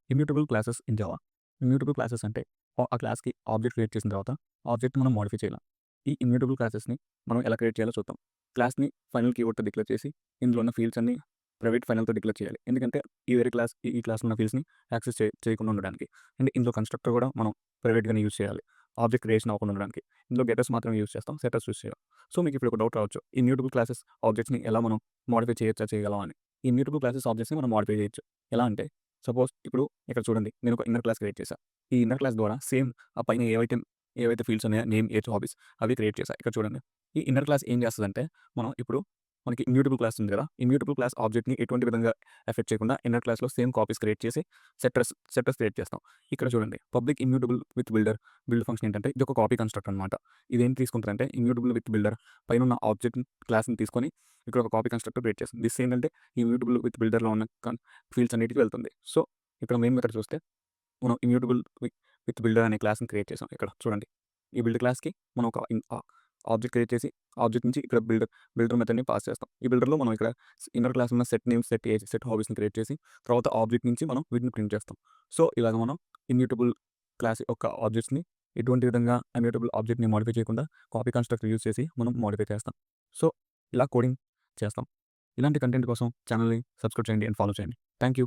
Immutable classes in Java. Immutable classes అంటే ఆ క్లాస్‌కి ఆబ్జెక్ట్ క్రియేట్ చేసిన తర్వాత ఆబ్జెక్ట్‌ని మనం మోడిఫై చేయాల. ఈ ఇమ్యూటబుల్ క్లాసెస్‌ని మనం ఎలా క్రియేట్ చేయాలో చూద్దాం. క్లాస్‌ని ఫైనల్ కీవర్డ్‌తో డిక్లేర్ చేసి ఇందులో ఉన్న ఫీల్డ్స్ అన్నీ ప్రైవేట్ ఫైనల్‌తో డిక్లేర్ చేయాలి. ఎందుకంటే ఈ వేరే క్లాస్ ఈ క్లాస్‌లో ఉన్న ఫీల్డ్స్‌ని యాక్సెస్ చేయకుండా ఉండడానికి. అండ్ ఇందులో కన్‌స్ట్రక్టర్ కూడా మనం ప్రైవేట్‌గానే యూజ్ చేయాలి. ఆబ్జెక్ట్ క్రియేషన్ అవ్వకుండా ఉండడానికి. ఇందులో గెటర్స్ మాత్రమే యూజ్ చేస్తాం. సెటర్స్ యూజ్ చేయం. సో మీకు ఇప్పుడు ఒక డౌట్ రావచ్చు. ఇమ్యూటబుల్ క్లాసెస్ ఆబ్జెక్ట్స్‌ని ఎలా మనం మోడిఫై చేయొచ్చా? చేయగలమా అని. ఈ ఇమ్యూటబుల్ క్లాసెస్ ఆబ్జెక్ట్స్‌ని మనం మోడిఫై చేయొచ్చు. ఎలా అంటే సపోజ్ ఇప్పుడు ఇక్కడ చూడండి. నేను ఒక ఇన్నర్ క్లాస్ క్రియేట్ చేశా. ఈ ఇన్నర్ క్లాస్ ద్వారా సేమ్ ఆ పైన ఏవైతే ఫీల్డ్స్ ఉన్నాయో నేమ్, ఏజ్, హాబీస్ అవి క్రియేట్ చేశా. ఇక్కడ చూడండి. ఈ ఇన్నర్ క్లాస్ ఏం చేస్తదంటే మనం ఇప్పుడు మనకి ఇమ్యూటబుల్ క్లాస్ ఉంది కదా! ఇమ్యూటబుల్ క్లాస్ ఆబ్జెక్ట్‌ని ఎటువంటి విధంగా ఎఫెక్ట్ చేయకుండా ఇన్నర్ క్లాస్‌లో సేమ్ కాపీస్ క్రియేట్ చేసి సెట్టర్స్ క్రియేట్ చేస్తాం. ఇక్కడ చూడండి. Public immutable with build function ఏంటంటే ఇది ఒక కాపీ కన్‌స్ట్రక్టర్ అనమాట. ఇదేం తీసుకుంటదంటే ఇమ్యూటబుల్ విత్ బిల్డర్ పైనున్న ఆబ్జెక్ట్ క్లాస్‌ని తీసుకొని ఇక్కడ ఒక కాపీ కన్‌స్ట్రక్టర్ క్రియేట్ చేస్తుంది. దిస్ ఏంటంటే ఇమ్యూటబుల్ విత్ బిల్డర్‌లో ఉన్న ఫీల్డ్స్ అన్నిటికి వెళ్తుంది. సో ఇక్కడ మెయిన్ మెథడ్ చూస్తే మనం ఇమ్యూటబుల్ విత్ బిల్డర్ అనే క్లాస్‌ని క్రియేట్ చేసాం. ఇక్కడ చూడండి. ఈ బిల్డ్ క్లాస్‌కి మనం ఒక ఆబ్జెక్ట్ క్రియేట్ చేసి ఆబ్జెక్ట్ నుంచి ఇక్కడ బిల్డర్ మెథడ్‌ని పాస్ చేస్తాం. ఈ బిల్డర్‌లో మనం ఇక్కడ ఇన్నర్ క్లాస్ ఉన్న set name, set age, set హాబీస్‌ని క్రియేట్ చేసి తర్వాత ఆబ్జెక్ట్ నుంచి మనం వీటిని ప్రింట్ చేస్తాం. సో ఇలాగ మనం ఇమ్యూటబుల్ క్లాస్ యొక్క ఆబ్జెక్ట్స్‌ని ఎటువంటి విధంగా ఇమ్యూటబుల్ ఆబ్జెక్ట్‌ని మోడిఫై చేయకుండా కాపీ కన్‌స్ట్రక్టర్ యూజ్ చేసి మనం మోడిఫై చేస్తాం. సో ఇలా కోడింగ్ చేస్తాం. ఇలాంటి కంటెంట్ కోసం ఛానెల్‌ని సబ్స్క్రైబ్ చేయండి అండ్ ఫాలో చేయండి. Thank you.